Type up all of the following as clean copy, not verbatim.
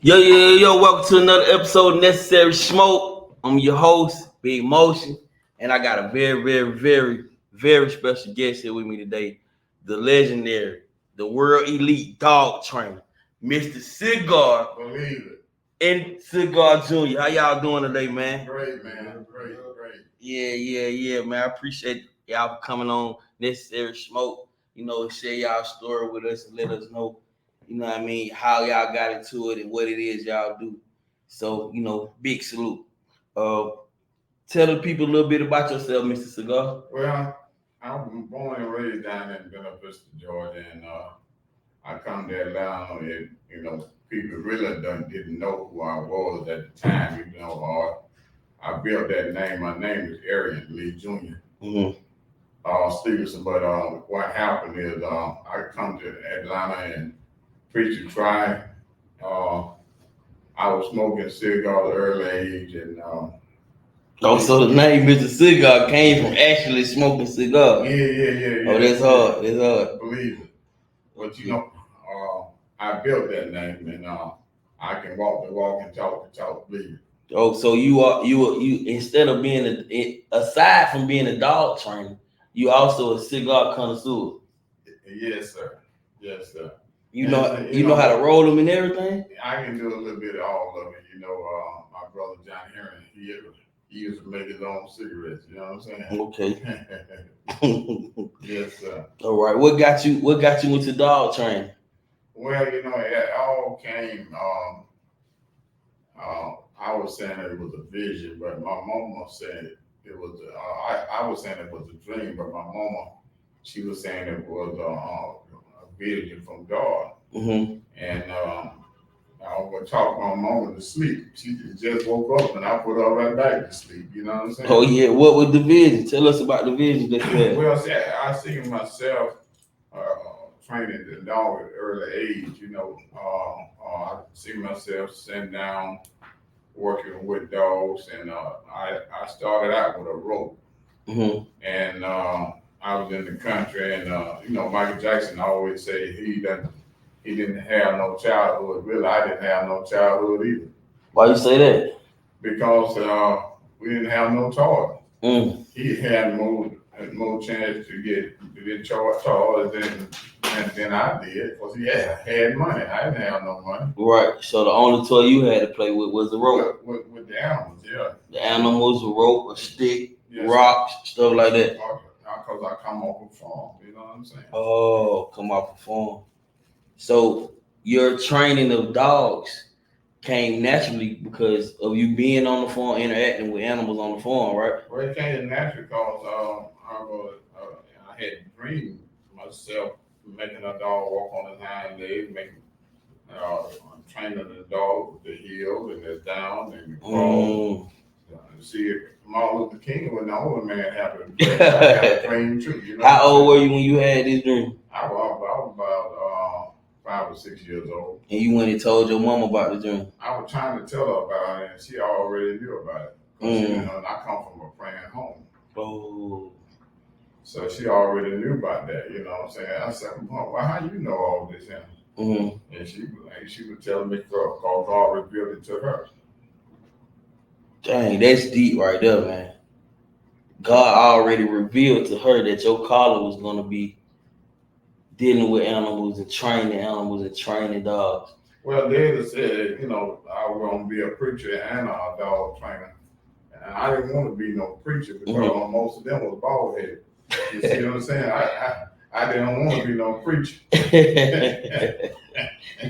Yo, welcome to another episode of Necessary Smoke. I'm your host, Big Motion, and I got a very special guest here with me today. The legendary, the world elite dog trainer, Mr. Cigar Believe it. and Cigar Jr. How y'all doing today, man? Great, man. Great. Yeah, man. I appreciate y'all for coming on Necessary Smoke. Share y'all story with us and let us know, what I mean, how y'all got into it and what it is y'all do. So, big salute. Uh, Tell the people a little bit about yourself, Mr. Cigar. Well, I was born and raised down in Bella Vista, Georgia, and I come to Atlanta. And, people really didn't know who I was at the time. I built that name. My name is Arian Lee Jr. Mm-hmm. Stevenson. But what happened is I come to Atlanta and preacher tried. I was smoking cigars at an early age, and so the name Mr. Cigar came from actually smoking cigars. Yeah. Oh, that's hard. That's hard. Believe it. But I built that name, and I can walk the walk and talk the talk. Believe it. Oh, so you instead of being aside from being a dog trainer, you also a cigar connoisseur. Yes, sir. Yes, sir. You know how to roll them and everything. I can do a little bit of all of it. My brother John Herring, he used to make his own cigarettes. You know what I'm saying? Okay. Yes, sir. All right. What got you into dog training? Well, it all came. I was saying it was a vision, but my mama said it was. I was saying it was a dream, but my mama, she was saying it was a vision from God. Mm-hmm. And I would talk my mama to sleep. She just woke up, and I put her right back to sleep. You know what I'm saying? Oh yeah. What was the vision? Tell us about the vision that you had. Well, see, I see myself training the dog at an early age. I see myself sitting down working with dogs, and I started out with a rope. Mm-hmm. And I was in the country, and Michael Jackson always say he didn't have no childhood. Really, I didn't have no childhood either. Why you say that? Because we didn't have no toys. Mm. He had more chance to get toys than I did, because he had money. I didn't have no money. Right. So the only toy you had to play with was the rope. With the animals, yeah. The animals, a rope, a stick, yes, rocks, stuff like that. Because I come off a farm, you know what I'm saying? Oh, come off a farm. So your training of dogs came naturally because of you being on the farm, interacting with animals on the farm, right? Well, it came naturally because I had dreamed myself making a dog walk on his hind legs, training the dog with the heel and the down and the crawl. See, Martin Luther King was the only man having a dream. I got a dream too. How old were you when you had this dream? I was about 5 or 6 years old. And you went and told your mom about the dream? I was trying to tell her about it, and she already knew about it. I come from a praying home. Oh. So she already knew about that, you know what I'm saying? I said, Mom, well, how you know all this? Mm-hmm. And she was telling me because God revealed it to her. Dang, that's deep right there, man. God already revealed to her that your calling was going to be dealing with animals and training dogs. Well, Daddy said, I was going to be a preacher and a dog trainer. And I didn't want to be no preacher because most of them was bald headed. You see what I'm saying? I didn't want to be no preacher.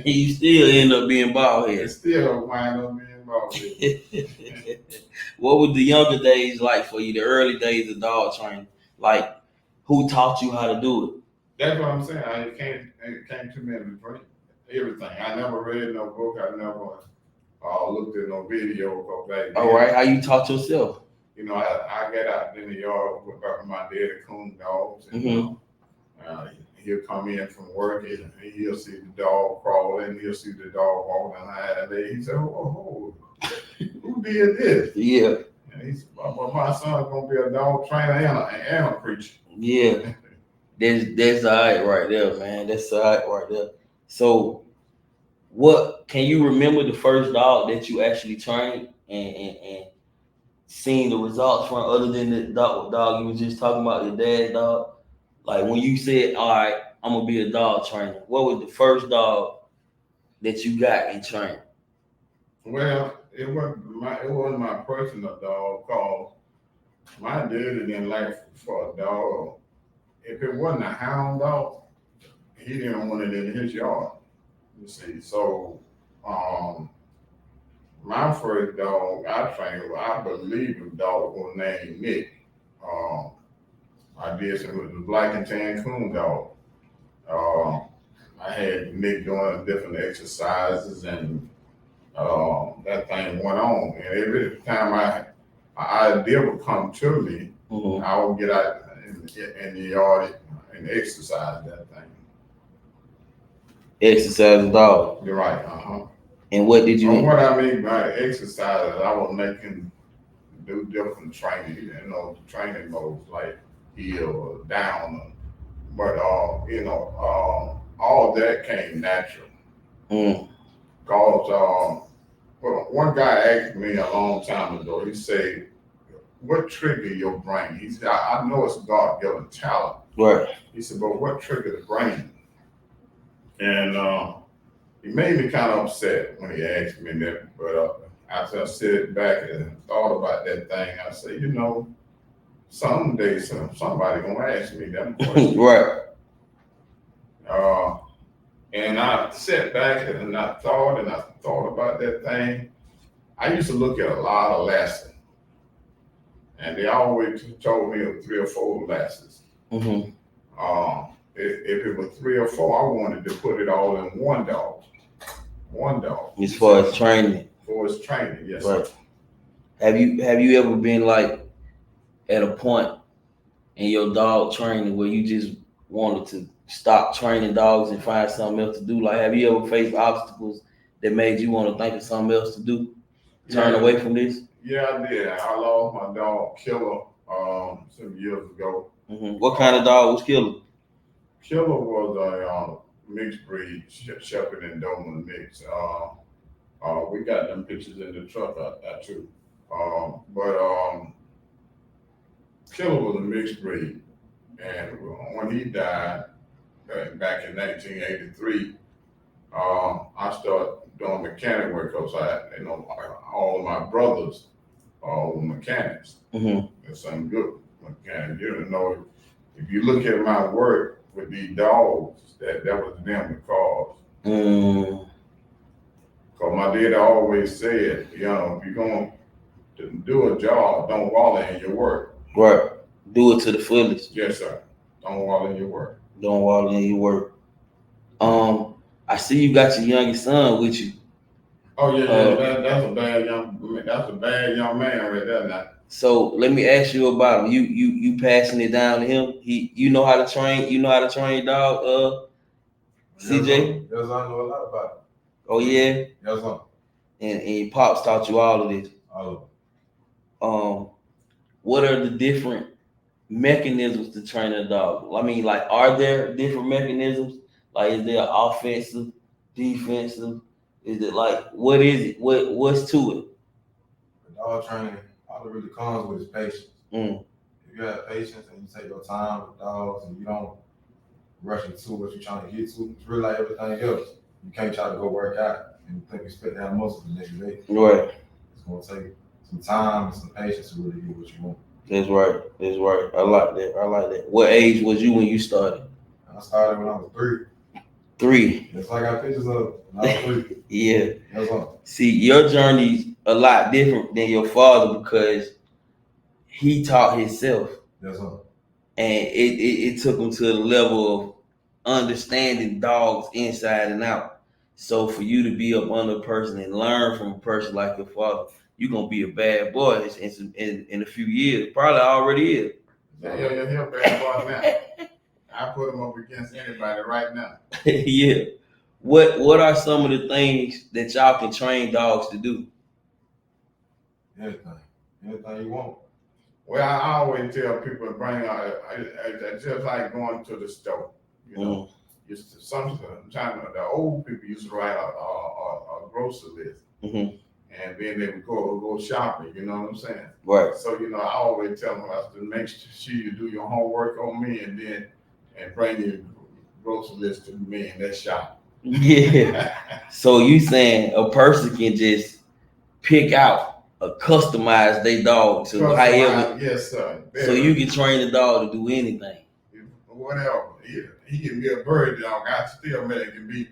You still end up being bald headed. Still wind up being bald headed. What were the younger days like for you, the early days of dog training? Like, who taught you how to do it? That's what I'm saying. It came to me in the dream. Everything. I never read no book. I never looked at no video. All right. How you taught yourself? I get out in the yard with my daddy coon dogs. And, he'll come in from work and he'll see the dog crawling. He'll see the dog walking behind. And he said, "Oh, who did this?" Yeah. And he said, "Well, my son's gonna be a dog trainer and a preacher." Yeah. That's all right there, man. That's all right there. So What can you remember the first dog that you actually trained and seeing the results from, other than the dog you was just talking about, your dad's dog? Like when you said, "All right, I'm gonna be a dog trainer." What was the first dog that you got and trained? Well, it wasn't my personal dog. Cause my daddy didn't like for a dog. If it wasn't a hound dog, he didn't want it in his yard. You see, so um, my first dog I trained, I believe the dog was named Nick. Um, I did some with the black and tan coon dog. Uh, I had Nick doing different exercises, and that thing went on. And every time an idea would come to me, Mm-hmm. I would get out in the yard and exercise that thing. Exercise the dog. You're right. Uh-huh. And what did And you? what I mean by exercise, I was making do different training, training modes like heel or down, but all that came natural. Mm, Cause well, one guy asked me a long time ago. He said, "What triggered your brain?" He said, "I know it's God given talent." right. He said, "But what triggered the brain?" And he made me kind of upset when he asked me that. But after I sit back and thought about that thing, I said, someday somebody gonna ask me that question. Right. Uh, and I sat back and I thought about that thing. I used to look at a lot of lessons, and they always told me of 3 or 4 lessons. Mm-hmm. If it was 3 or 4, I wanted to put it all in one dog. One dog. As far as training. For his training, yes. Right. Sir. Have you ever been like at a point in your dog training where you just wanted to stop training dogs and find something else to do? Like, have you ever faced obstacles that made you want to think of something else to do? Turn away from this? Yeah, I did. I lost my dog Killer some years ago. Mm-hmm. What kind of dog was Killer? Killer was a mixed breed Shepherd and Doberman mix. We got them pictures in the truck out there too. But Killer was a mixed breed, and when he died back in 1983, I started doing mechanic work because all of my brothers were mechanics. Mm-hmm. And some good mechanics. If you look at my work with these dogs, that was them the cause. Mm. Because my dad always said, if you're going to do a job, don't wallow in your work. Right. Do it to the fullest. Yes, sir. Don't wallow in your work. Don't wallow in your work. I see you got your youngest son with you. Oh yeah, that's a bad young man right there now. So let me ask you about him. You passing it down to him. You know how to train. You know how to train dog. CJ. Yes, I know a lot about it. Oh yeah. Yes, sir. And your pops taught you all of this. All of it. What are the different mechanisms to train a dog? I mean, like, are there different mechanisms? Like, is there offensive, defensive? Is it like, what is it? What's to it? The dog training, all it really comes with is patience. Mm. If you have patience and you take your time with dogs and you don't rush into what you're trying to get to, it's really like everything else. You can't try to go work out and expect to have muscle the next day. Right. It's going to take some time and some patience to really get what you want. That's right. That's right. I like that. What age was you when you started? I started when I was 3. 3. That's like I got pictures of when I was 3. Yeah. That's all. See, your journey's a lot different than your father because he taught himself. That's all. And it took him to the level of understanding dogs inside and out. So for you to be up under a person and learn from a person like your father, you're gonna be a bad boy in a few years. Probably already is. Yeah, he'll bad boy now. I put him up against anybody right now. Yeah. What are some of the things that y'all can train dogs to do? Anything you want. Well, I always tell people to bring it's just like going to the store. Sometimes the old people used to ride grocery list. Mm-hmm. And then they would go shopping, you know what I'm saying? Right. So, I always tell them I said, make sure you do your homework on me and bring your grocery list to me and let's shop. Yeah. So you saying a person can just pick out a customize their dog to however. Yes, sir. So you can train the dog to do anything. Whatever. He can be a bird dog. I still make him be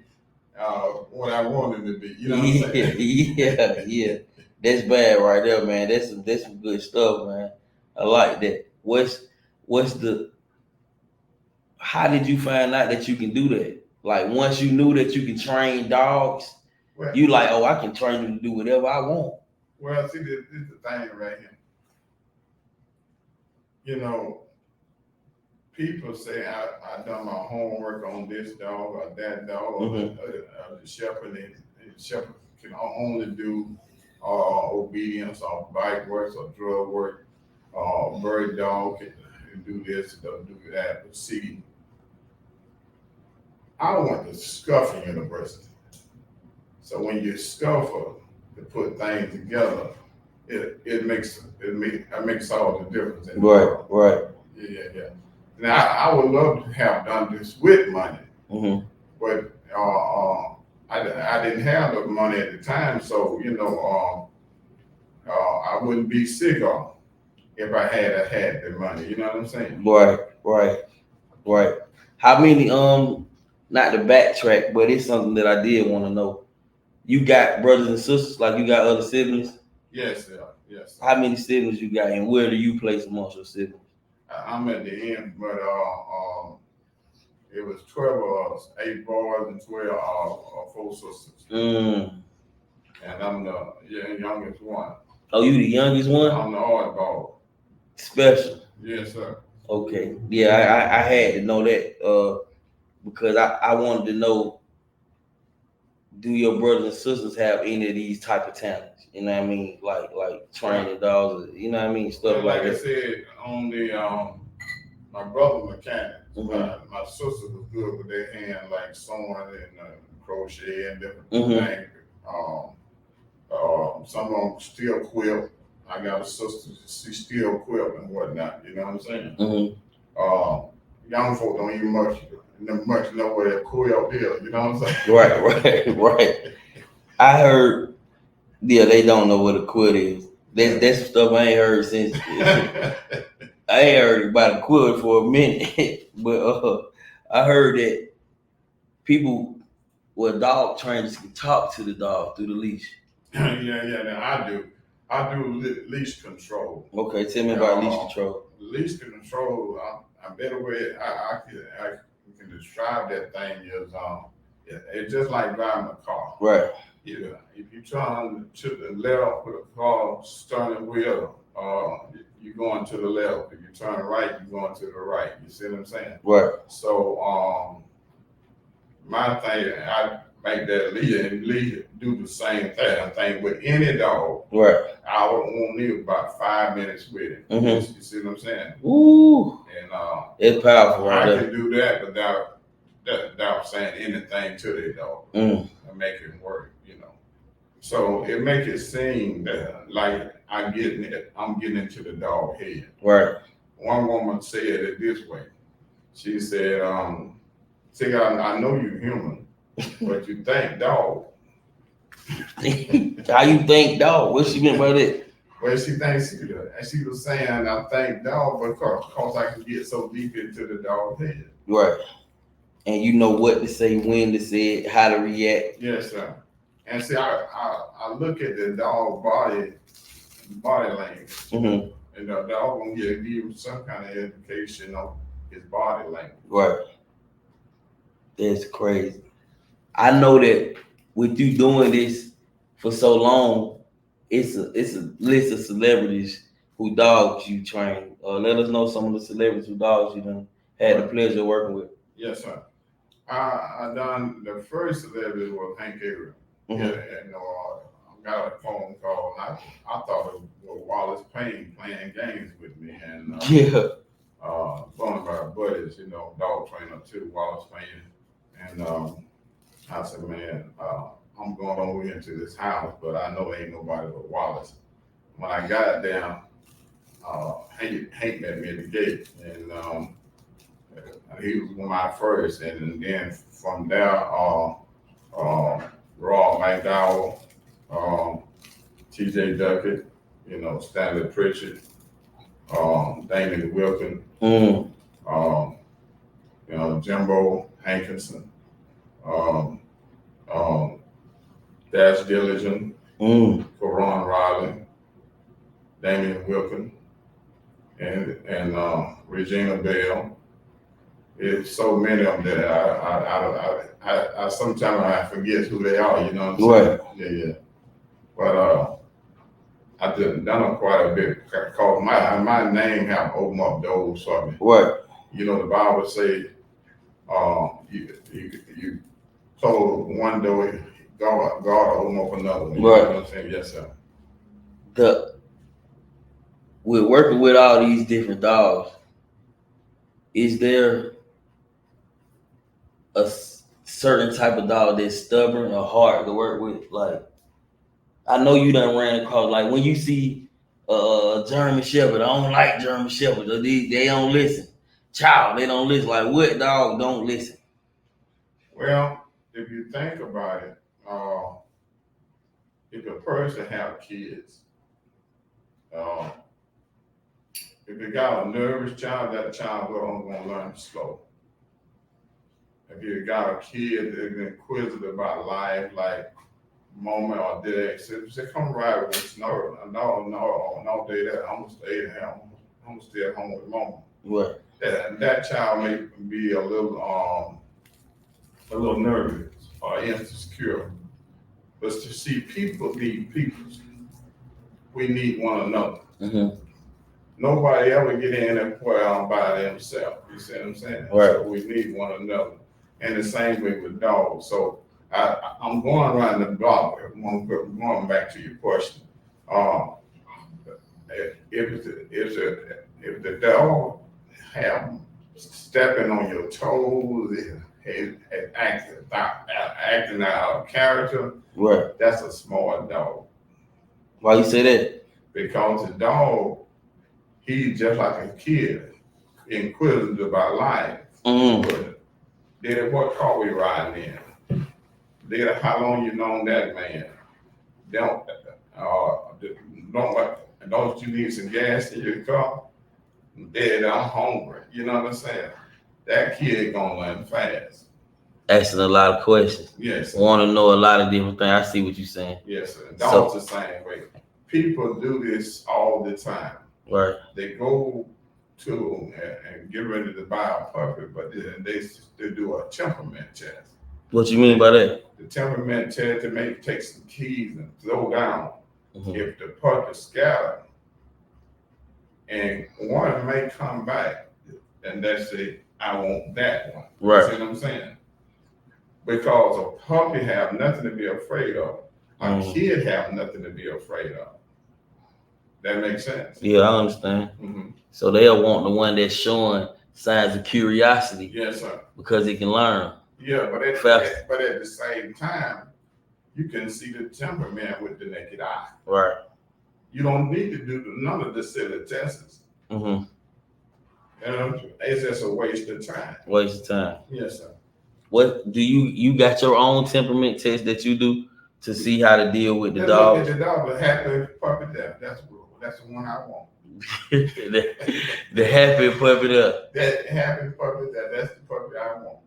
what I want him to be. You know what I'm saying? Yeah. That's bad right there, man. That's some good stuff, man. I like that. What's the how did you find out that you can do that? Like once you knew that you can train dogs, Well, you like, oh, I can train them to do whatever I want. Well, see, this is the thing right here. People say I done my homework on this dog or that dog, Mm-hmm. or the shepherd, and the shepherd can only do obedience or bite work or drug work. Bird dog can do this, don't do that. But see, I want the Scuffle University. So when you scuffle to put things together, it makes all the difference. Right. Yeah. Now I would love to have done this with money, Mm-hmm. but I didn't have the money at the time, so I wouldn't be Cigar if I had the money. You know what I'm saying? Right. How many not to backtrack, but it's something that I did want to know. You got brothers and sisters, like you got other siblings? Yes, sir. Yes. Sir. How many siblings you got, and where do you place amongst your siblings? I'm at the end, but it was 12 of us, 8 boys and 12 4 sisters. And I'm the youngest one. Oh, you the youngest one? I'm the oddball. Special. Yes, sir. Okay. Yeah, I had to know that because I wanted to know, do your brothers and sisters have any of these type of talents? You know what I mean? Like training dogs, you know what I mean? Stuff like that. I said, on the my brother mechanic, Mm-hmm. my sister was good with their hand, like sewing and crochet and different Mm-hmm. things. Some of them still quilt. I got a sister, she still quilt and whatnot. You know what I'm saying? Mm-hmm. Young folk don't even much know what a quilt is. You know what I'm saying? Right. I heard, yeah, they don't know what a quilt is. That's stuff I ain't heard since. I ain't heard about a quilt for a minute, but I heard that people with dog trainers can talk to the dog through the leash. Yeah. I do leash control. Okay, tell me about leash control. Leash control. A better way I can describe that thing is it's just like driving a car. Right. Yeah. If you turn to the left with a car steering wheel, you're going to the left. If you turn right, you're going to the right. You see what I'm saying? Right. So my thing, I make that lead do the same thing with any dog. Right. I won't need about 5 minutes with it. Mm-hmm. You see what I'm saying? Ooh. And it's powerful, right? I can do that without saying anything to the dog and make it work. So it make it seem that like I'm getting into the dog head. Right. One woman said it this way. She said, "Cigar, I know you're human, but you think dog." How you think dog? What she meant by that? Well, she thinks she was saying, "I think dog because I can get so deep into the dog head." Right. And you know what to say, when to say it, how to react. Yes, sir. And see, I look at the dog body language, mm-hmm. and the dog gonna give you some kind of education on his body language. Right. That's crazy. I know that with you doing this for so long, it's a list of celebrities who dogs you train. Let us know some of the celebrities who dogs you done had the pleasure of working with. Yes, sir. I done the first celebrity was Hank Aaron. Mm-hmm. Yeah, I got a phone call, and I thought it was Wallace Payne playing games with me, and one of my buddies, dog trainer too, Wallace Payne, and I said, man, I'm going over into this house, but I know ain't nobody but Wallace. When I got there, Hank met me at the gate, and he was one of my first, and then from there, Raw McDowell, um, T.J. Duckett, Stanley Pritchard, Damon Wilkin, Mm. um, Jimbo Hankinson, um, um, Dash Diligent, Mm. Coron Riley, Damon Wilkin, and Regina Bell. It's so many of them that I sometimes I forget who they are. You know what I'm saying? Right. Yeah. But I done quite a bit because my name have opened up doors for me. Right. The Bible say, you close one door, God open up another one. You Right. know what I'm saying? Yes, sir. We're working with all these different dogs. Is there a certain type of dog that's stubborn or hard to work with? Like, I know you done ran across, like when you see a German Shepherd, I don't like German Shepherds. They don't listen. Child, they don't listen. Like, what dog don't listen? Well, if you think about it, if a person have kids, uh, if you got a nervous child, that child going to learn slow. If you got a kid that's inquisitive about life, like moment or day, say come ride with us. No, day that I'm gonna stay at home. I'm gonna stay at home with mama. Right. That child may be a little nervous or insecure. But to see people need people, we need one another. Mm-hmm. Nobody ever get in and pour out by themselves. You see what I'm saying? Right. So we need one another. And the same way with dogs. So I'm going around the block. I'm going back to your question. Uh, if the dog have stepping on your toes, and acting out of character, Right. that's a smart dog. Why you say that? Because the dog, he's just like a kid, inquisitive about life. Mm-hmm. Did what car we riding in? Did how long you known that man? Don't don't you need some gas in your car? Dad, I'm hungry. You know what I'm saying? That kid gonna learn fast. Asking a lot of questions. Yes, sir. Want to know a lot of different things. I see what you're saying. Yes, sir. Dogs the same way. People do this all the time. Right. They go to and get ready to buy a puppy, but they do a temperament test. What you mean by that? The temperament test, they may take some keys and slow down. Mm-hmm. If the puppy scattered, and one may come back and they say, I want that one. Right. You see what I'm saying? Because a puppy have nothing to be afraid of. A kid have nothing to be afraid of. That makes sense? Yeah, I understand. Mm-hmm. So they'll want the one that's showing signs of curiosity. Yes, sir. Because it can learn. Yeah, but at the same time, you can see the temperament with the naked eye. Right. You don't need to do none of the silly tests. Mm-hmm. It's just a waste of time. Waste of time. Yes, sir. What do you got your own temperament test that you do to see how to deal with the dog? Look at the dog, the happy puppy there. That's the one I want. the happy puppy there. That happy puppy there. That's the puppy I want.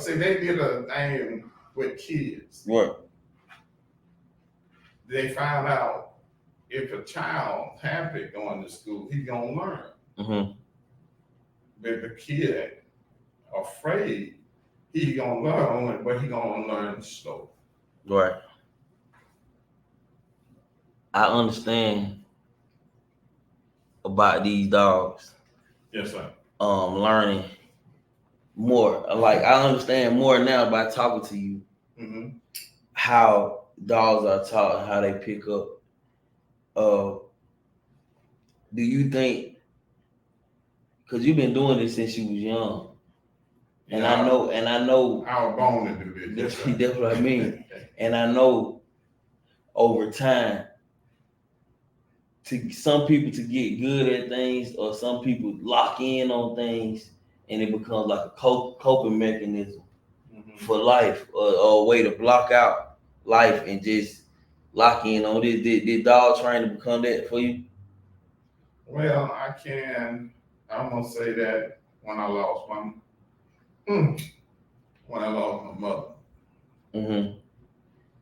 See, they did a thing with kids. What? They found out if a child happy going to school, he gonna learn. Mm-hmm. But the kid afraid, he gonna learn, but he gonna learn slow. Right. I understand about these dogs. Yes, sir. Learning more. Like, I understand more now by talking to you. Mm-hmm. How dogs are taught and how they pick up. Do you think, because you've been doing this since you was young, And I know. I was born to do this. That's what I mean. And I know over time, to some people to get good at things, or some people lock in on things, and it becomes like a coping mechanism for life, or a way to block out life and just lock in on this. Did dog trying to become that for you? Well, I'm gonna say that when I lost my mother. Mm-hmm.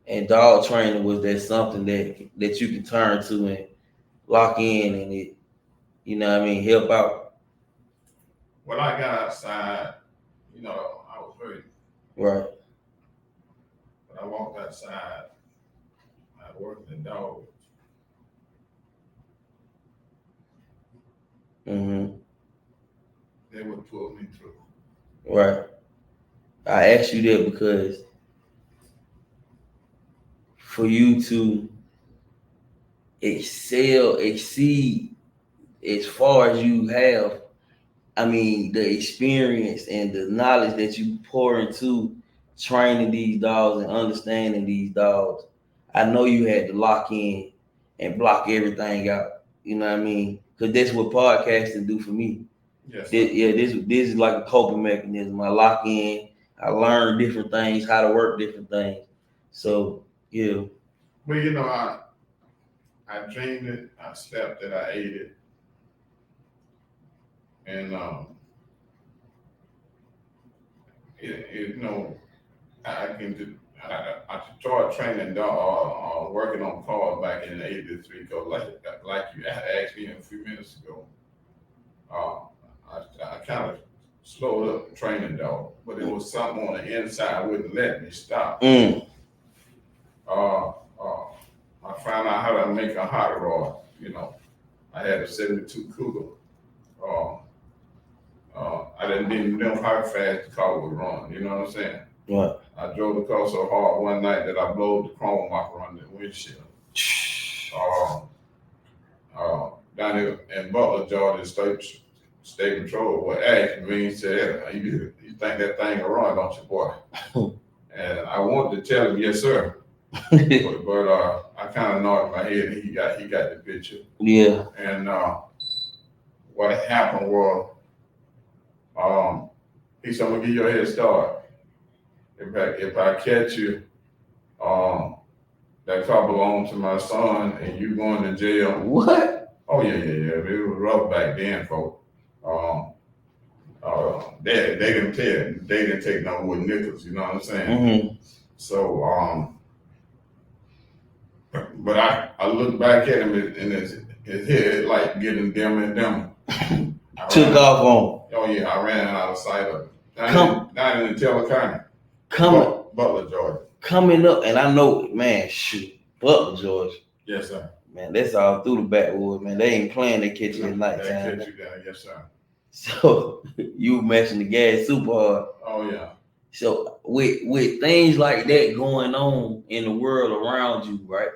And dog training, was that something that you can turn to and lock in, and it, you know what I mean, help out? When I got outside, I was hurt. Right. But I walked outside. I worked the dog. Mm-hmm. They would pull me through. Right. I asked you that because for you to exceed as far as you have, I mean, the experience and the knowledge that you pour into training these dogs and understanding these dogs, I know you had to lock in and block everything out. You know what I mean? Because that's what podcasting do for me. Yes. This is like a coping mechanism. I lock in, I learn different things, how to work different things. So yeah. Well, I dreamed it, I slept it, I ate it, and I can do. I started training dog, working on cars back in '83. Cause like you asked me a few minutes ago, I kind of slowed up training dog, but it was something on the inside wouldn't let me stop. I found out how to make a hot rod. I had a '72 Cougar. I didn't know how fast the car would run. You know what I'm saying? Right. I drove the car so hard one night that I blowed the chrome off around the windshield. Down here in Butler, Georgia, state patrol asked me, he said, you think that thing will run, don't you, boy? And I wanted to tell him, yes, sir. but I kind of nodded my head, and he got the picture. Yeah. And what happened was, he said, I'm gonna give you a head start. If I catch you, that car belonged to my son, and you going to jail. What? Oh yeah. It was rough back then, folks. They didn't tell. They didn't take no wood nickels. You know what I'm saying? Mm-hmm. So, but I look back at him, and his head like getting dimmer and dimmer. Took off on. Oh yeah, I ran out of sight of it. Down in the Taylor County. Butler, Georgia. Coming up, and I know, man, shoot, Butler, Georgia. Yes, sir. Man, that's all through the backwood, man. They ain't playing, they catch you at night time. They catch you down, yes, sir. So you mentioned the gas super hard. Oh yeah. So with things like that going on in the world around you, right?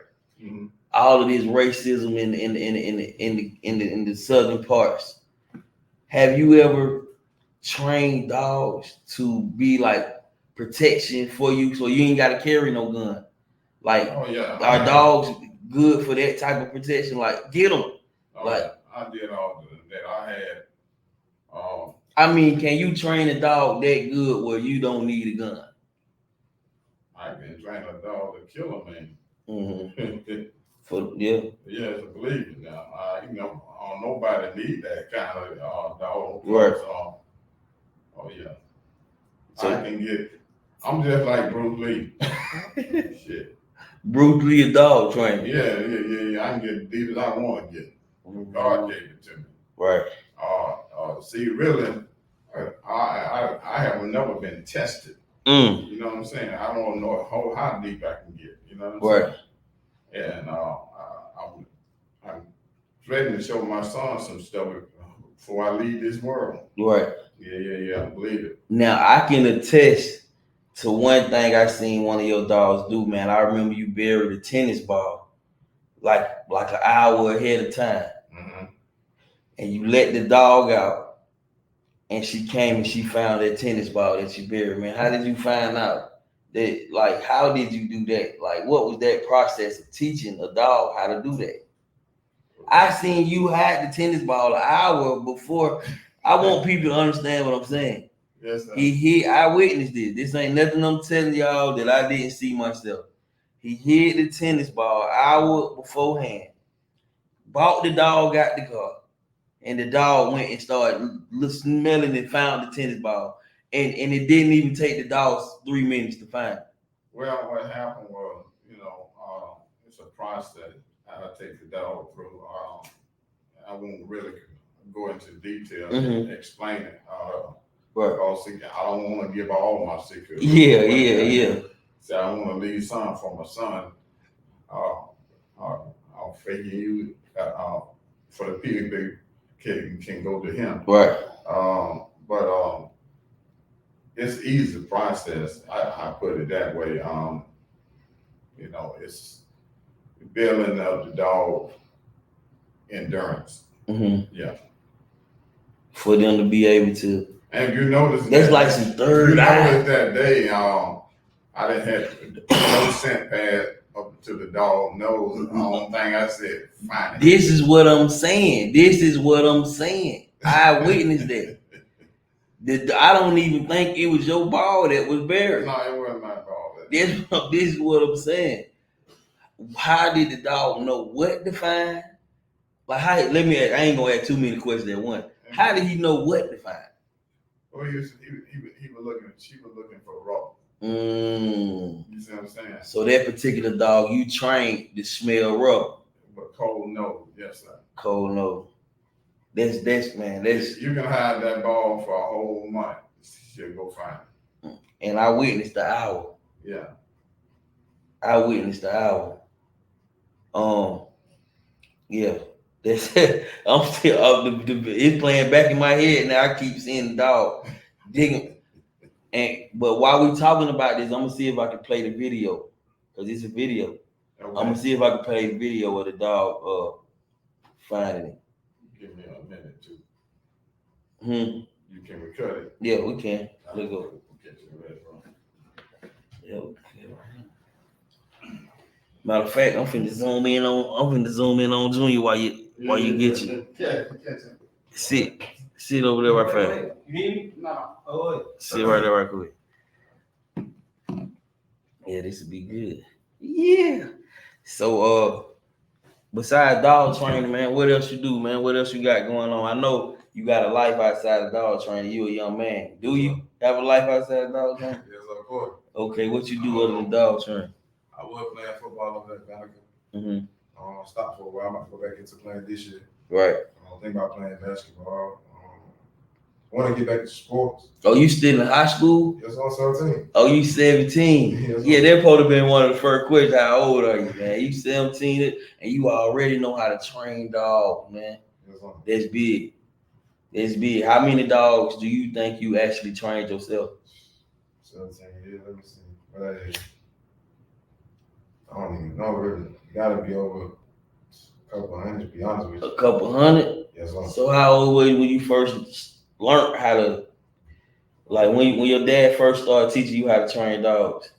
Mm-hmm. All of this racism in the southern parts. Have you ever trained dogs to be like protection for you, so you ain't got to carry no gun? Like, oh yeah, are dogs good for that type of protection? Like, get them. I did all that. I had. I mean, can you train a dog that good where you don't need a gun? I can train a dog to kill a man. Mm-hmm. Yes, I believe it now. Nobody need that kind of dog. Right. Oh yeah. So I'm just like Bruce Lee. Shit. Bruce Lee, a dog trainer. Yeah. I can get deep as I want to get. God gave it to me. Right. See, really, I have never been tested. You know what I'm saying? I don't know how deep I can get. You know what I'm saying? And I'm ready to show my son some stuff before I leave this world. Right. Yeah, I believe it. Now, I can attest to one thing I seen one of your dogs do, man. I remember you buried a tennis ball like an hour ahead of time. Mm-hmm. And you let the dog out, and she came and she found that tennis ball that you buried, man. How did you find out that? Like, how did you do that? Like, what was that process of teaching a dog how to do that? I seen you hide the tennis ball an hour before. I want people to understand what I'm saying. Yes, sir. I witnessed this. This ain't nothing I'm telling y'all that I didn't see myself. He hid the tennis ball an hour beforehand. Bought the dog out the car. And the dog went and started smelling and found the tennis ball. And it didn't even take the dog 3 minutes to find it. Well, what happened was, it's a process. I take the dog through. I won't really go into detail and explain it. Right. Because I don't want to give all my secrets. Yeah. So I want to leave some for my son. I'll figure you for the people can go to him. Right. But it's easy process. I put it that way. It's building up the dog endurance. Yeah. For them to be able to. And you notice that's like some third eye. You notice that day, I didn't have no scent pad up to the dog nose. The only thing I said, fine. This is what I'm saying. I witnessed that. I don't even think it was your ball that was buried. No, it wasn't my ball. This is what I'm saying. How did the dog know what to find? Like, I ain't gonna ask too many questions at once. How did he know what to find? Well, he was looking. She was looking for raw. You see what I'm saying? So that particular dog you trained to smell raw. But cold nose, yes sir. Cold nose. That's man. You can hide that ball for a whole month. She'll go find it. And I witnessed the hour. Yeah. I witnessed the hour. Yeah. That's it. I'm still it's playing back in my head now. I keep seeing the dog digging. But while we talking about this, I'm gonna see if I can play the video. Because it's a video. Okay. I'm gonna see if I can play the video of the dog finding it. Give me a minute too. You can record it. Yeah, we can. Let's go. Yeah, okay. Matter of fact, I'm finna zoom in on Junior while you get you. Yeah. Sit over there right fast. You need me? No. Sit right there right quick. Yeah, this would be good. Yeah. So besides dog training, man, what else you do, man? What else you got going on? I know you got a life outside of dog training. You a young man. Do you have a life outside of dog training? Yes, of course. Okay, what you do other than dog training? I was playing football over at Vatican. Stopped for a while. I'm about to go back into playing this year. Right. Think about playing basketball. Want to get back to sports. Oh, you still in high school? Yes, I'm 17. Oh, you 17? Yeah, that probably have been one of the first questions. How old are you, man? You 17 and you already know how to train dogs, man. Yes, that's big. That's big. How many dogs do you think you actually trained yourself? 17 years. Let me see. But I don't even know really. Gotta be over a couple hundred, to be honest with you. A couple hundred? Yes, sir. So how old were you when you first learned how to, like when your dad first started teaching you how to train dogs?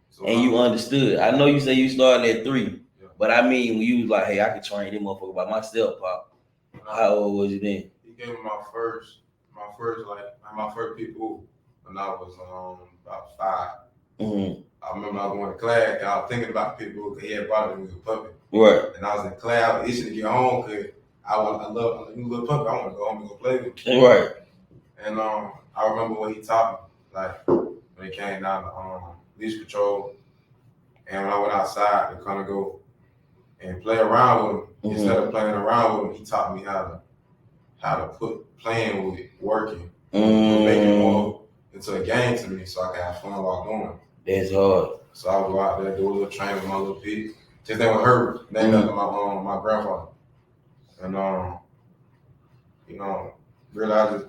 So and you understood. I know you say you started at 3, but I mean when you was like, hey, I can train them motherfuckers by myself, Pop. How old was you then? He gave me my first people when I was about 5. I remember I was going to class and I was thinking about people because he had brought me as a puppy. Right. And I was in class, I was itching to get home because I love a little puppy. I want to go home and go play with him. Right. And I remember what he taught me, like when it came down to leash control. And when I went outside to kind of go and play around with him, instead of playing around with him, he taught me how to put playing with it, working, make it more into a game to me so I can have fun while doing it. That's hard. So I would go out there, do a little training with my little pig. His name was Herbert, named after my grandfather. And really I just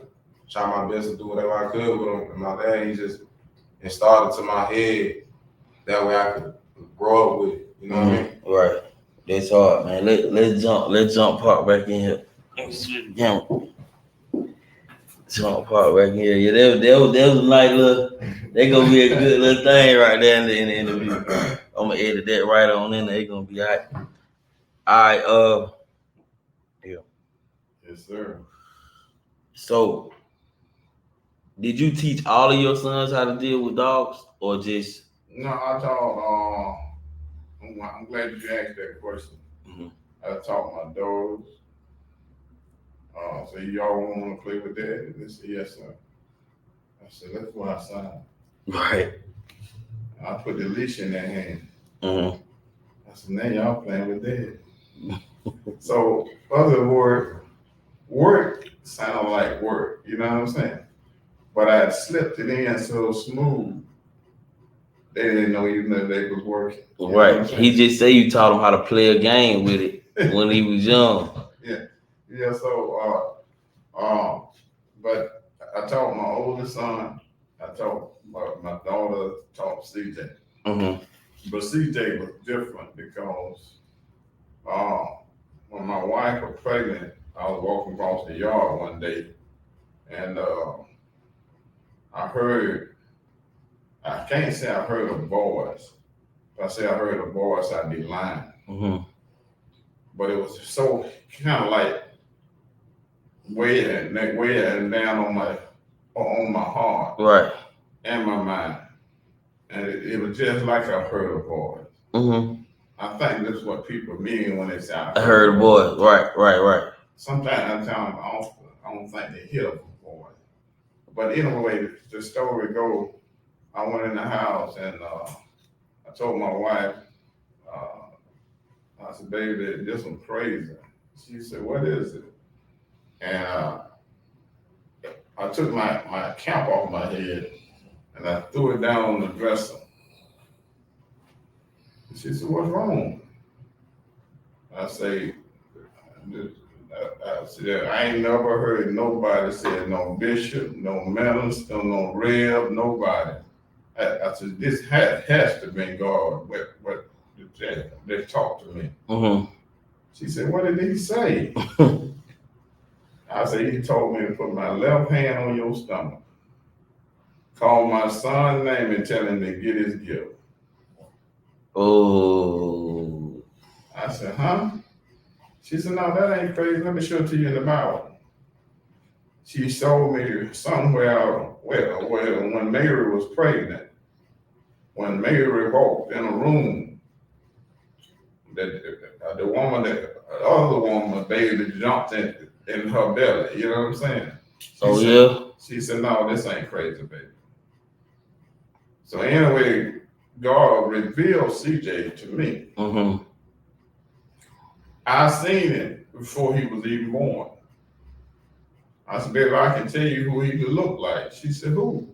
tried my best to do whatever I could with him. And my dad, he just installed it to my head. That way I could grow up with it. You know what I mean? Right. That's hard, man. Let's jump Park back in here. Trump Park right here. Yeah, that was a nice little. They gonna be a good little thing right there in the interview. I'm gonna edit that right on in there. It's gonna be all right. All right. Yeah. Yes, sir. So, did you teach all of your sons how to deal with dogs, or just? No, I taught. I'm glad you asked that question. Mhm. I taught my daughters. So y'all want to play with that? They said yes, sir. I said let's go outside. Right. I put the leash in their hand. Mm-hmm. I said now y'all playing with that. So other work sound like work. You know what I'm saying? But I slipped it in so smooth. They didn't know even that they was working. You know Right. He just say you taught him how to play a game with it when he was young. Yeah. So, but I taught my oldest son. I taught my daughter. Taught CJ. Mm-hmm. But CJ was different because when my wife was pregnant, I was walking across the yard one day, and I heard. I can't say I heard a voice. If I say I heard a voice, I'd be lying. Mm-hmm. But it was so kind of like weighing down on my heart Right. and my mind, and it was just like I heard a voice. Mm-hmm. I think that's what people mean when they say I heard a voice. Right. Sometimes I don't think they hear a voice. But anyway, the story goes. I went in the house and I told my wife. I said, "Baby, this one's crazy." She said, "What is it?" And I took my cap off my head and I threw it down on the dresser. She said, "What's wrong?" I say, I said, "I ain't never heard nobody say no bishop, no minister, no rev, nobody." I said, "This has to be God. What they talked to me." Mm-hmm. She said, "What did he say?" I said, "He told me to put my left hand on your stomach, call my son's name, and tell him to get his gift." Oh. I said, "Huh?" She said, "No, that ain't crazy. Let me show it to you in the Bible." She showed me somewhere where when Mary was pregnant, when Mary walked in a room, that the woman, the other woman, baby jumped in her belly. You know what I'm saying? She said, "No, this ain't crazy, baby." So anyway, God revealed CJ to me. Mm-hmm. I seen it before he was even born. I said, "Baby, I can tell you who he could look like." She said, "Who?"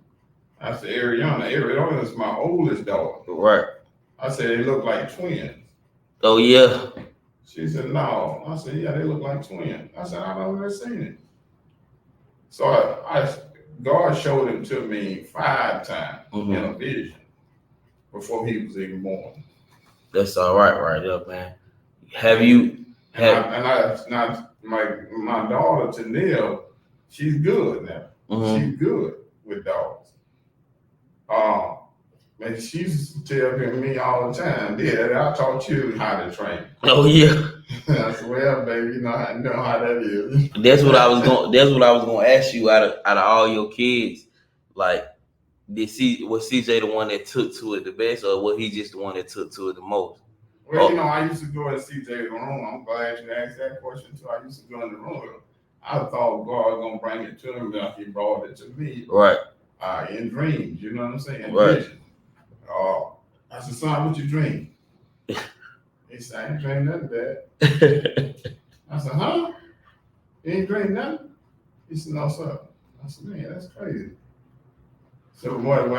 I said, "Ariana." Ariana is my oldest daughter. Right. I said, "They look like twins." Oh yeah. She said, "No." I said, "Yeah, they look like twins." I said, "I've never seen it." So God showed him to me 5 times Mm-hmm. in a vision before he was even born. That's all right there, man. Have you? My daughter Tanil, she's good now. Mm-hmm. She's good with dogs. And she's telling me all the time, "Dad, I taught you how to train." Oh yeah. I said, "Well, baby, you know how that is." That's what I was gonna ask you. Out of all your kids, like, was CJ the one that took to it the best, or was he just the one that took to it the most? Well, I used to go in CJ's room. I'm glad you asked that question too. I used to go in the room. I thought God was gonna bring it to him, but he brought it to me. Right. In dreams, you know what I'm saying? Right. Vision. I said, "Son, what you dream?" He said, "I ain't dream nothing, Dad." I said, "Huh? You ain't dream nothing?" He said, "No, sir." I said, "Man, that's crazy." So one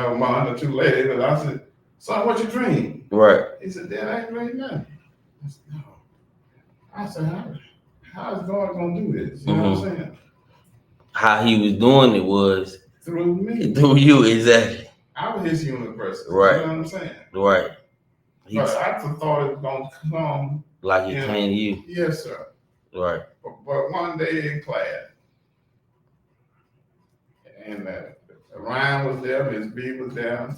or two later, I said, "Son, what you dream?" Right. He said, "Dad, I ain't dream nothing." I said, "No." I said, how is God gonna do this? You know what I'm saying? How he was doing it was through me. Through you, exactly. I was his human person. Right. You know what I'm saying? Right. But I thought it was gonna come like it came to you. Yes, sir. Right. But one day in class, and Ryan was there, Miss B was there,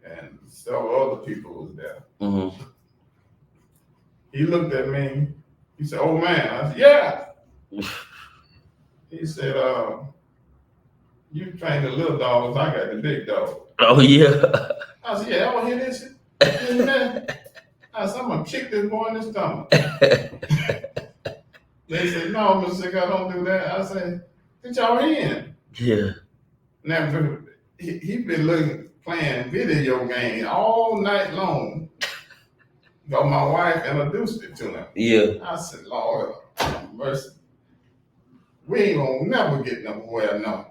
and several other people was there. Mm-hmm. He looked at me. He said, "Oh man," I said, "Yeah." He said, "You train the little dogs, I got the big dog." Oh yeah. I said, "Yeah, I want to hear this shit." I said, "I'm gonna kick this boy in the stomach." They said, "No, Mr.Cigar, don't do that." I said, "Get y'all in." Yeah. Now he been playing video games all night long. So my wife introduced it to him. Yeah. I said, "Lord, mercy, we ain't gonna never get nowhere no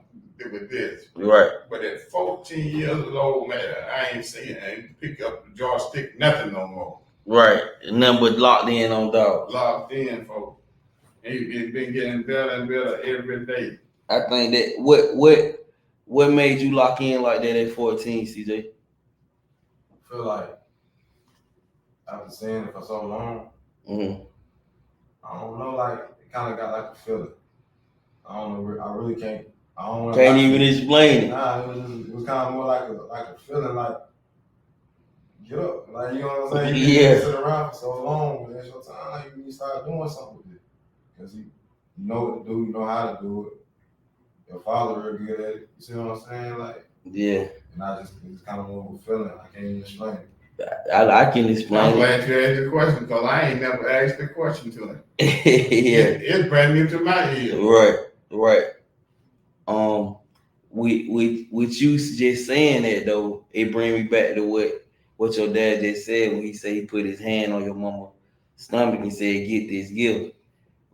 with this." Right. But at 14 years old, man, I ain't pick up the joystick, nothing no more. Right. Nothing but locked in on dogs. Locked in, folks. He been getting better and better every day. I think that what made you lock in like that at 14, CJ? I feel like after seeing it for so long, Mm-hmm. I don't know, like it kind of got like a feeling. I don't know. I really can't. I don't want Can't even explain it. Nah, it was kind of more like a feeling like get up, like you know what I'm saying. You Yeah. sit around for so long, but it's your time. Like you need to start doing something with it because you know what to do, you know how to do it. Your father real good at it. You see what I'm saying? Like Yeah. and I just it's kind of a feeling. I can't even explain it. I can I'm explain it. glad you asked the question because I ain't never asked the question to him. Yeah. It's brand new to my ear. Right. Right. With you just saying that though, it bring me back to what your dad just said when he said he put his hand on your mama's stomach and said, "Get this gift."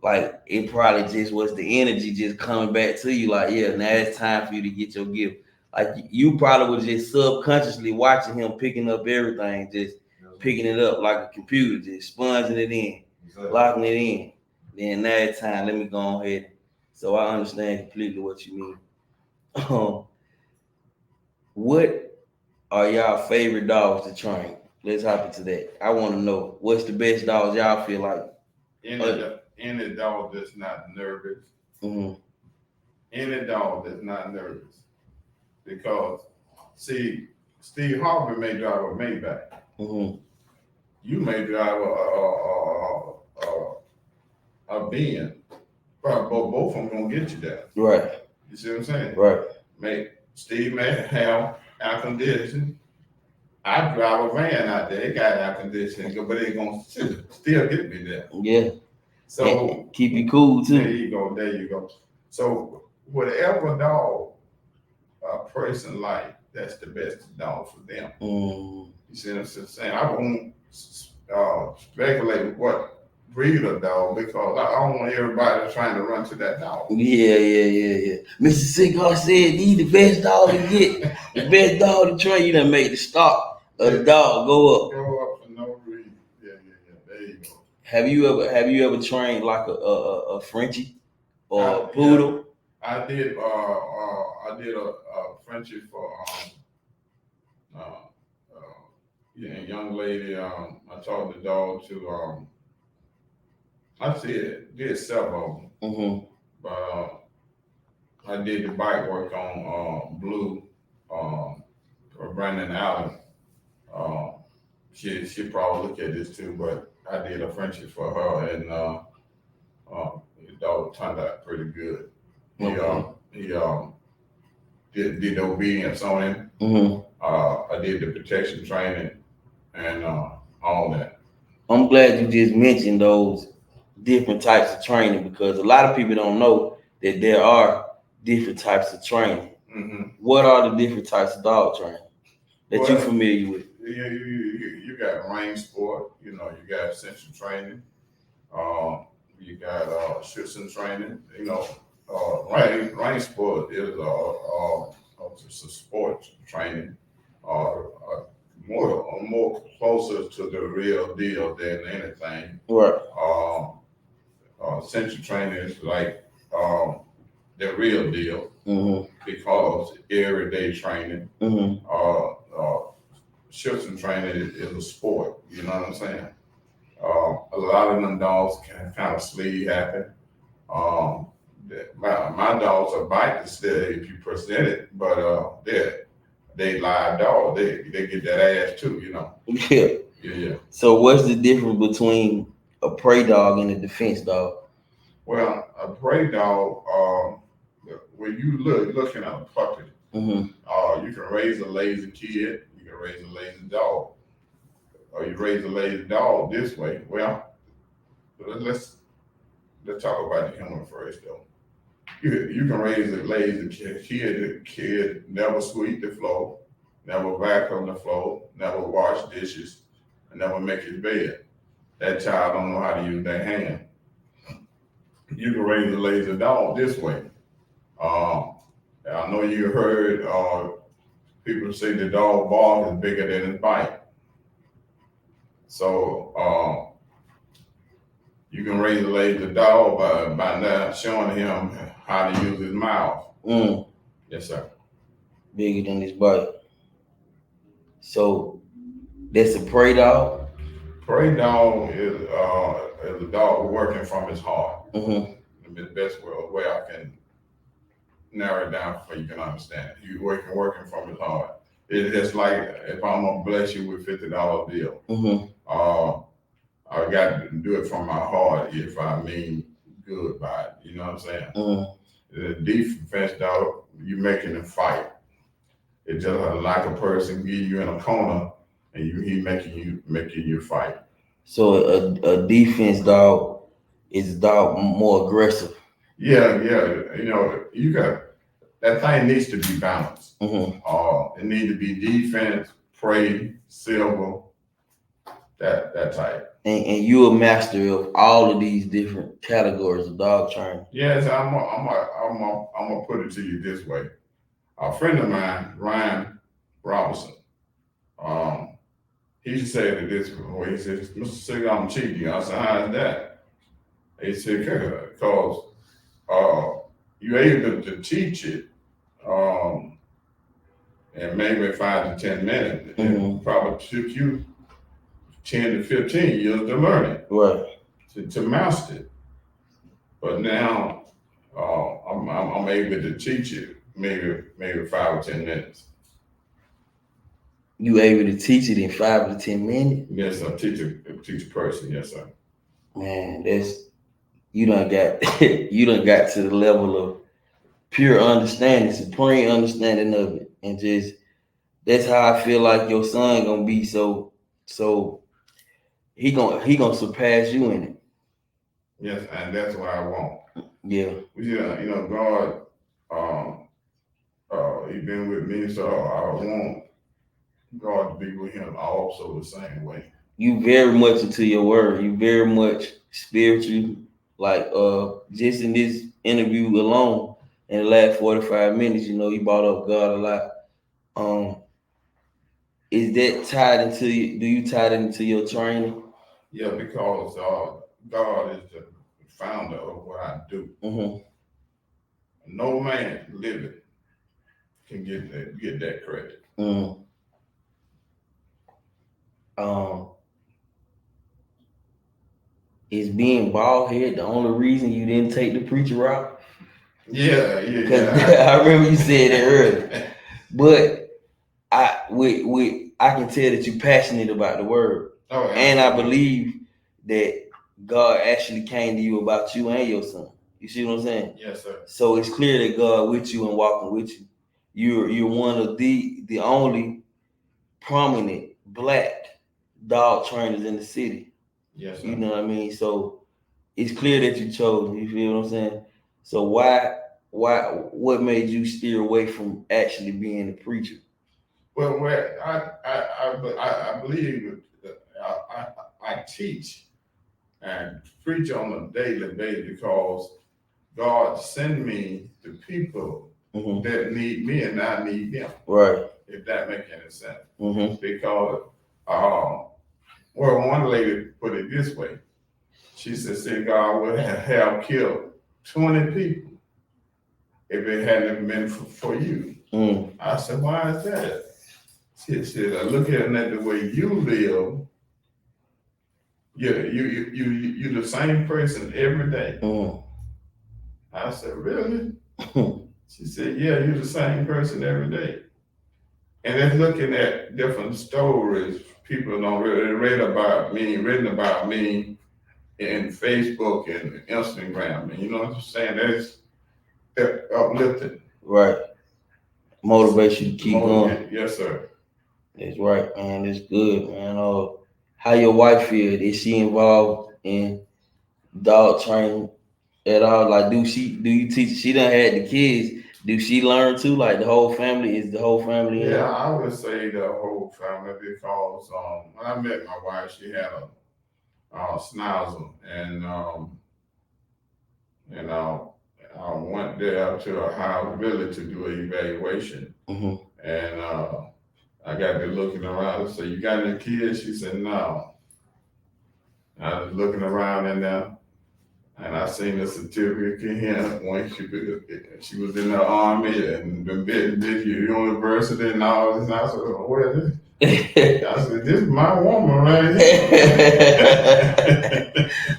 Like it probably just was the energy just coming back to you. Like, yeah, now it's time for you to get your gift. Like you probably was just subconsciously watching him picking up everything, just picking it up like a computer, just sponging it in, locking it in. Then now it's time. Let me go ahead. So I understand completely what you mean. What are y'all favorite dogs to train? Let's hop into that. I want to know what's the best dogs y'all feel like. Any dog that's not nervous. Mm-hmm. Any dog that's not nervous. Because, see, Steve Harvey may drive a Maybach. Mm-hmm. You may drive a Benz. But both of them gonna get you there. Right. You see what I'm saying? Right. Steve may have air conditioning. I drive a van out there. It got air conditioning, but it's gonna still get me there. Yeah. So and keep you cool too. There you go. So whatever dog a person like, that's the best dog for them. You see what I'm saying? I won't speculate what breed of dog because I don't want everybody trying to run to that dog. Yeah. Mr.Cigar said these the best dog to get, the best dog to train. You done make the stock of the dog go up. Go up for no reason. Yeah. There you go. Have you ever trained like a Frenchie or a poodle? Yeah, I did. I did a Frenchie for a young lady. I taught the dog to. I did several of them. Mm-hmm. But I did the bike work on Blue for Brandon Allen. She probably look at this too, but I did a Frenchie for her, and the dog turned out pretty good. He did the obedience on him. Mm-hmm. I did the protection training and all that. I'm glad you just mentioned those different types of training because a lot of people don't know that there are different types of training. Mm-hmm. What are the different types of dog training that you're familiar with? You got range sport. You got essential training. You got shooting training. Range sport is just a sports training, more closer to the real deal than anything. Right. Essential training is like the real deal. Mm-hmm. Because everyday training. Mm-hmm. Shooting training is a sport. You know what I'm saying? A lot of them dogs can kind of sleep happen. my dogs are bite still if you present it, but they live dog. They get that ass too, you know. Yeah. Yeah. So what's the difference between a prey dog and a defense dog? Well, a prey dog, when you looking at a puppy, you can raise a lazy kid, you can raise a lazy dog, or you raise a lazy dog this way. Well, let's talk about the human first though. You can raise a lazy kid never sweep the floor, never vacuum the floor, never wash dishes, and never make his bed. That child don't know how to use their hand. You can raise a lazy dog this way. I know you heard people say the dog bark is bigger than his bite. So you can raise a lazy dog by not showing him how to use his mouth. Yes, sir. Bigger than his bite. So that's a prey dog. Prey dog is a dog working from his heart. The best way I can narrow it down for you can understand. You working from his heart. It's just like if I'm gonna bless you with $50 bill. I got to do it from my heart if I mean good by it. You know what I'm saying? The defense dog, you making a fight. It's just like a person get you in a corner and he making you fight. So a defense dog is a dog more aggressive. Yeah. You know, you got that thing needs to be balanced. It need to be defense, prey, silver, that type. And you're a master of all of these different categories of dog training. Yes, I'm gonna put it to you this way. A friend of mine, Ryan Robinson, he said it this way. He said, "Mr.Cigar, I'm cheating." I said, "How is that?" He said, "Because you're able to teach it, in maybe 5 to 10 minutes. It probably took you 10 to 15 years to learn it, right? To master it. But now I'm able to teach it maybe 5 or 10 minutes." You able to teach it in 5 to 10 minutes? Yes, I teach a person. Yes, sir. Man, you done got to the level of pure understanding, supreme understanding of it, and just that's how I feel like your son gonna be. So he gonna surpass you in it. Yes, and that's what I want. Yeah. Yeah, you know, God, he been with me, so I want God to be with him also the same way. You very much into your word. You very much spiritual. Like just in this interview alone, in the last 45 minutes, you brought up God a lot. Is that tied into you? Do you tie it into your training? Yeah, because God is the founder of what I do. No man living can get that credit. Is being bald head the only reason you didn't take the preacher route? Yeah. I remember you said it earlier, but I can tell that you're passionate about the word, and I believe that God actually came to you about you and your son. You see what I'm saying? Yes, sir. So it's clear that God with you and walking with you. You're one of the only prominent black dog trainers in the city. Yes, sir. You know what I mean? So it's clear that you chose. You feel what I'm saying? So what made you steer away from actually being a preacher? Well, I believe I teach and preach on a daily basis because God send me to people that need me and I need them. Right. If that makes any sense. Because one lady put it this way. She said, "God would have killed 20 people if it hadn't been for you." I said, "Why is that?" She said, "I look at it the way you live. Yeah, you the same person every day. I said, really? She said, yeah, you're the same person every day. And then looking at different stories, people don't really written about me in Facebook and Instagram. And you know what I'm saying? That's uplifting. Right. Motivate you to keep going. Yes, sir. That's right, man. That's good, man. How your wife feel? Is she involved in dog training at all? Like, do you teach? She done had the kids. Do she learn too? Like the whole family, is the whole family in? Yeah, I would say the whole family because when I met my wife, she had a schnauzer, and I went there to her house really to do an evaluation, and I got to looking around and said, "You got any kids?" She said, "No." I was looking around in there, and I seen the certificate here when she was in the army and been busy university and all this. And I said, "Oh, where is this?" I said, "This is my woman right here."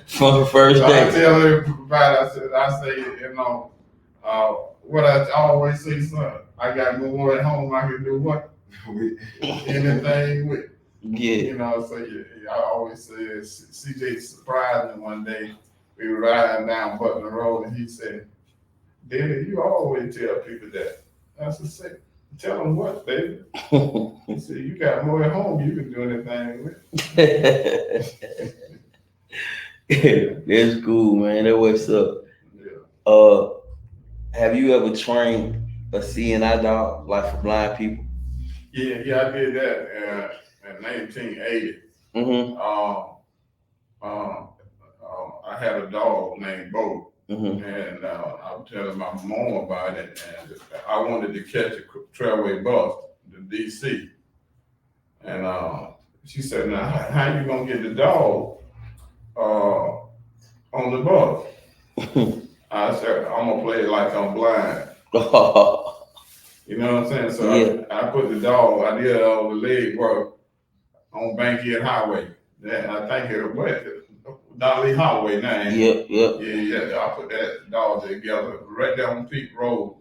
From the first So day. I tell everybody, I say, what I always say, son, I got more at home I can do what? Anything with. Yeah. You know, so I always say, CJ surprised me one day. We were riding down Butler Road and he said, "Daddy, you always tell people that." I said, "Tell them what, baby?" He said, "You got more at home, you can do anything with." That's cool, man. That's what's up. Yeah. Have you ever trained a CNI dog, like for blind people? Yeah, I did that in 1980. I had a dog named Bo, and I was telling my mom about it, and I wanted to catch a trailway bus to DC, and she said, "Now, how you gonna get the dog on the bus?" I said, "I'm gonna play it like I'm blind." You know what I'm saying? So yeah. I put the dog, I did all the leg work on Bankhead Highway. Yeah, I think it was Dolly Highway now. Yep. Yeah. I put that dog together right there on Peak Road.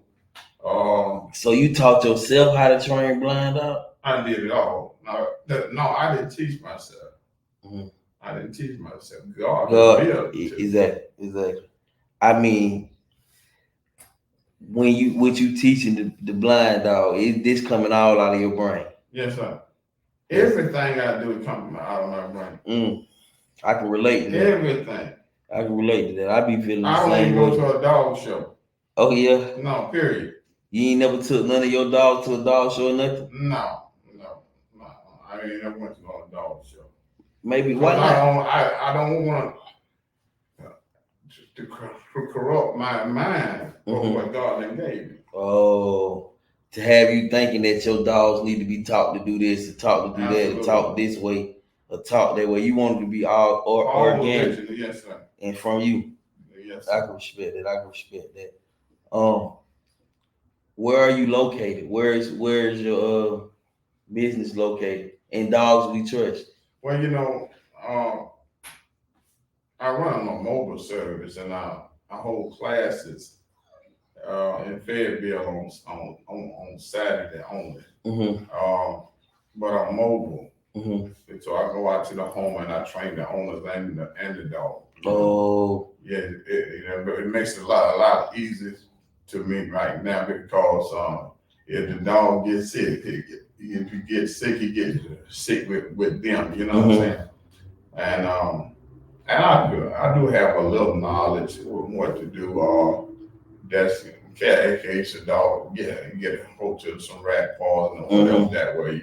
So you taught yourself how to train blind dog? I did it all. No, I didn't teach myself. I didn't teach myself. God exactly. I mean, what you teaching the blind dog, is this coming all out of your brain? Yes, sir. Everything I do comes out of my brain. I can relate to that. Everything. I can relate to that. I be feeling the same way. I don't even go to a dog show. Oh yeah? No, period. You ain't never took none of your dogs to a dog show or nothing? No. I ain't never went to no dog show. Maybe why not? I don't want to corrupt my mind for what God has gave me. Oh, to have you thinking that your dogs need to be taught to do this, to talk to do that, to talk this way, or talk that way. You want it to be all organic. Yes, sir. And from you. Yes, sir. I can respect that. Where are you located? Where is your business located? And Dogs We Trust? Well, I run a mobile service and I hold classes in Fayetteville on Saturday only. But I'm mobile. So I go out to the home and I train the owners and the dog. Oh. Yeah, it makes it a lot easier to me right now because if the dog gets sick, if he gets sick, he gets sick with them. You know what I'm saying? And I do have a little knowledge of what to do. That's in case a dog get hooked to some rat paws and whatever that way,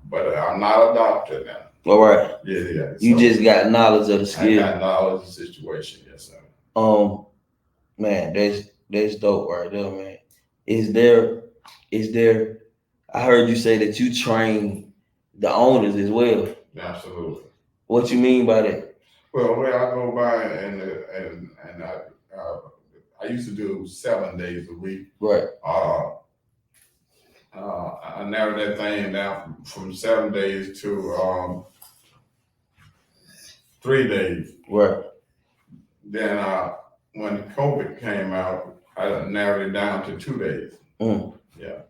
But I'm not a doctor now. All right. Yeah. You just got knowledge of the skill. I got knowledge of the situation, yes, sir. Man, that's dope right there, man. Is there? I heard you say that you train the owners as well. Absolutely. What you mean by that? Well, where I go by and I used to do 7 days a week. Right. I narrowed that thing down from 7 days to 3 days. Right. Then when COVID came out, I narrowed it down to 2 days. Yeah,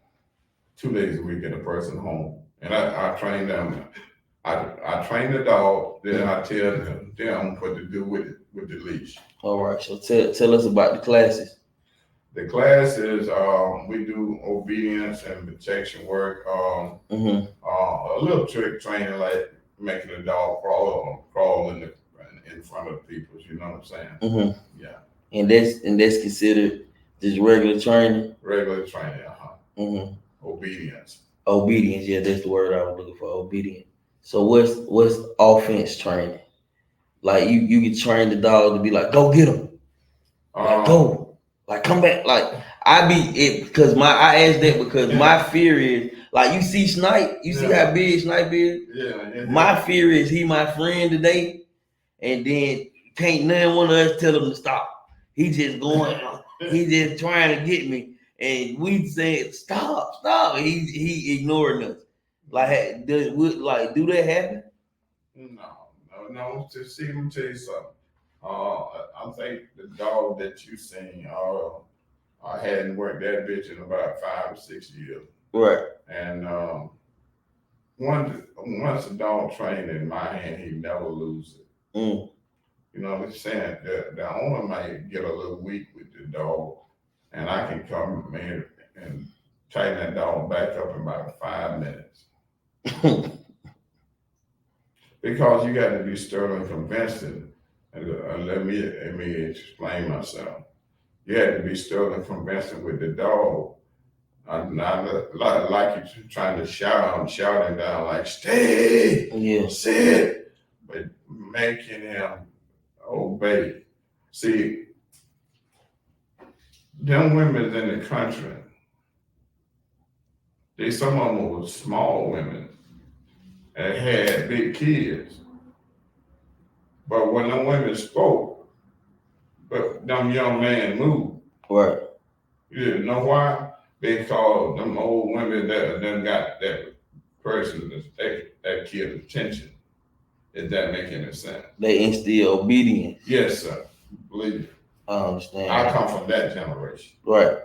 2 days a week in a person home, and I train them. I train the dog, then I tell them what to do with the leash. All right, so tell us about the classes. The classes, we do obedience and protection work. A little trick training like making the dog crawl in front of people. You know what I'm saying? Yeah. And that's considered just regular training. Regular training. Obedience. Obedience, yeah, that's the word I was looking for. Obedience. So what's offense training? Like you can train the dog to be like, go get him, like go, like come back, like I be it because I asked that because my fear is like you see Snipe, you see how big Snipe is. Yeah. My fear is he my friend today, and then can't none one of us tell him to stop. He just going, he just trying to get me, and we said stop. He ignoring us. Like do that happen? No. To see, let me tell you something. I think the dog that you seen, I hadn't worked that bitch in about 5 or 6 years. Right. And once a dog trained in my hand, he never lose it. You know what I'm saying? The owner might get a little weak with the dog, and I can come in and tighten that dog back up in about 5 minutes. Because you got to be sterling convincing. And let me explain myself. You had to be sterling convincing with the dog. Not like you trying to shouting down like stay, sit, but making him obey. See, them women in the country, some of them were small women and had big kids. But when them women spoke, but them young men moved. Right. You didn't know why? Because them old women that them got that person that kid's attention. Is that making any sense? They instill obedience. Yes, sir. Believe me. I understand. I come from that generation. Right.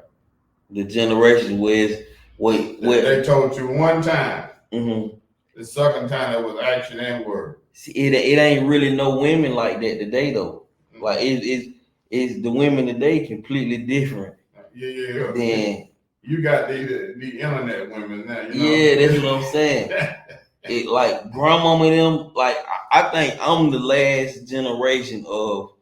The generation where they told you one time. The second time it was action and word. See, it ain't really no women like that today though. Like it's the women today completely different. Yeah. Then you got the internet women now. You know? Yeah, that's what I'm saying. It like grandmama and them. Like I think I'm the last generation of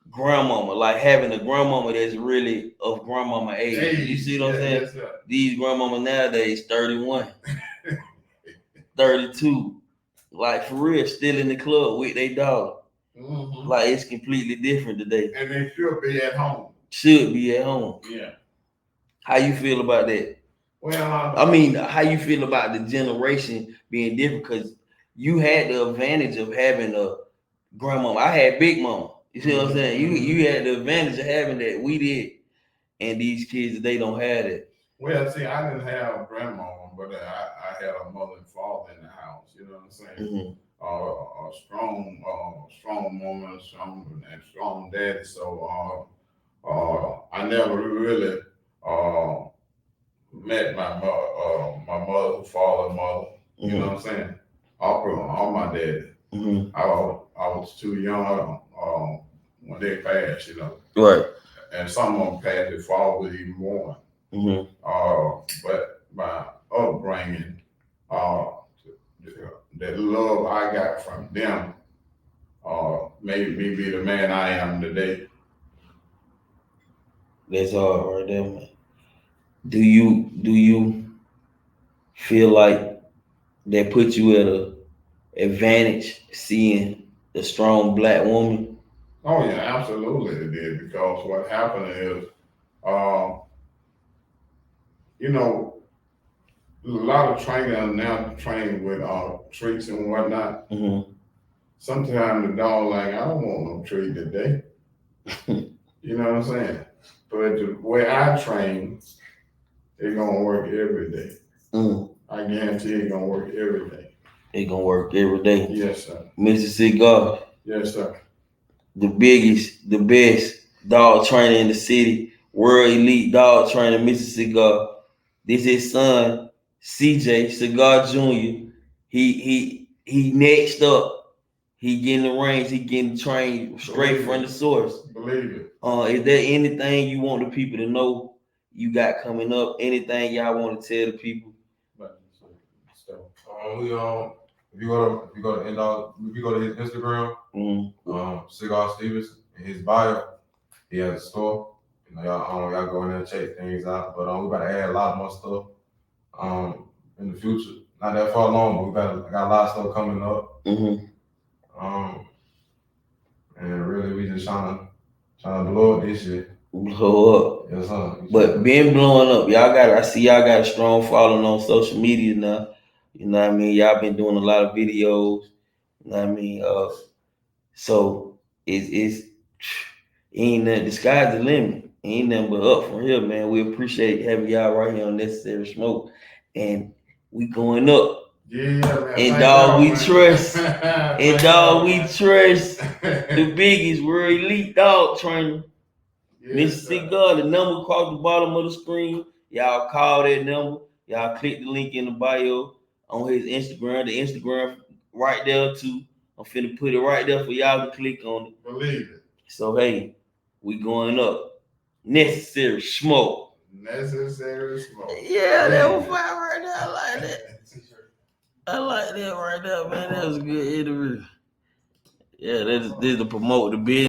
grandmama, like having a grandmama that's really of grandmama age. You see what I'm saying? Yes, these grandmama nowadays 31, 32, like for real, still in the club with their dog. Like it's completely different today. And they should be at home. Yeah. How you feel about that? Well, I mean, how you feel about the generation being different? Because you had the advantage of having a grandmama. I had big mama. You see what I'm saying? You had the advantage of having that. We did, and these kids they don't have it. Well, see, I didn't have grandmama, but I had a mother and father in the house. You know what I'm saying? A strong woman, strong daddy. So I never really met my mother, father, mother. You know what I'm saying? All my daddy. I was too young when they passed, you know. Right. And some of them passed before I was even born. But my upbringing, the love I got from them, made me be the man I am today. That's all right there, man. Do you feel like that put you at a advantage seeing the strong black woman? Oh yeah, absolutely it did, because what happened is, you know, a lot of trainers now train with treats and whatnot. Sometimes the dog like, I don't want no treat today. You know what I'm saying? But the way I train, it's gonna work every day. I guarantee it's gonna work every day. It's gonna work every day. Yes, sir. Mr. Cigar. Yes, sir. The biggest, the best, dog trainer in the city, world elite dog trainer, Mr.Cigar. This his son, CJ Cigar Jr. He next up. He getting the range. He getting trained straight from the source. Believe it. Is there anything you want the people to know you got coming up? Anything y'all want to tell the people? If you go to if you go to his Instagram, Cigar Stevens, in his bio, he has a store. You know, y'all go in there and check things out. But we about to add a lot more stuff in the future. Not that far along, but I got a lot of stuff coming up. And really, we just trying to blow up this shit. Blow up. Yes, sir. But been blowing up. I see y'all got a strong following on social media now. You know what I mean? Y'all been doing a lot of videos. You know what I mean? So it's ain't nothing, the sky's the limit. Ain't nothing but up from here, man. We appreciate having y'all right here on Necessary Smoke. And we going up. Yeah, man. And dog, we trust. And dog, we trust the biggest world elite dog trainer. Mr.Cigar, the number across the bottom of the screen. Y'all call that number. Y'all click the link in the bio on his Instagram. The Instagram right there too. I'm finna put it right there for y'all to click on it. Believe it. So hey, we going up. Necessary Smoke. Necessary Smoke. Yeah, that was fine right there. I like that. I like that right there, man. That was a good interview. Yeah, this is to promote the business.